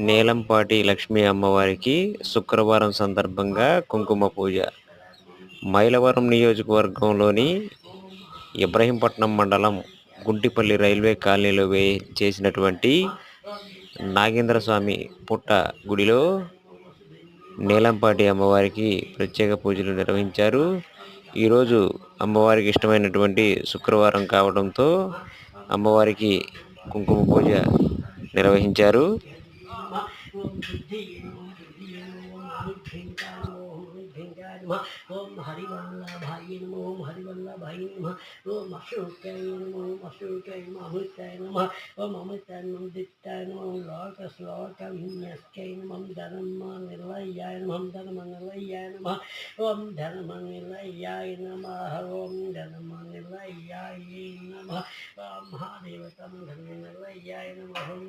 నీలంపాటి లక్ష్మీ అమ్మవారికి శుక్రవారం సందర్భంగా కుంకుమ పూజ. మైలవరం నియోజకవర్గంలోని ఇబ్రహీంపట్నం మండలం గుంటిపల్లి రైల్వే కాలనీలో చేసినటువంటి నాగేంద్రస్వామి పుట్ట గుడిలో నీలంపాటి అమ్మవారికి ప్రత్యేక పూజలు నిర్వహించారు. ఈరోజు అమ్మవారికి ఇష్టమైనటువంటి శుక్రవారం కావడంతో అమ్మవారికి కుంకుమ పూజ నిర్వహించారు. ఓం హరివల్లభాయ నమః ఓం హరివల్లభాయ నమః ఓం అశోకాయ నమః ఓం అశోకాయ నమః అమృతాయ నమః ఓం అమృతాయ నమః దిత్తాయ నమః ఓం లోక విన్యస్కాయ నమః ధర్మ నిలయాయ నమః ధర్మ నిలయాయ నమః ఓం ధర్మ నిలయాయ నమః ఓం ధర్మ నిలయాయ నమః ఓం మహాదేవతం ధర్మ నిలయాయ నమః ఓం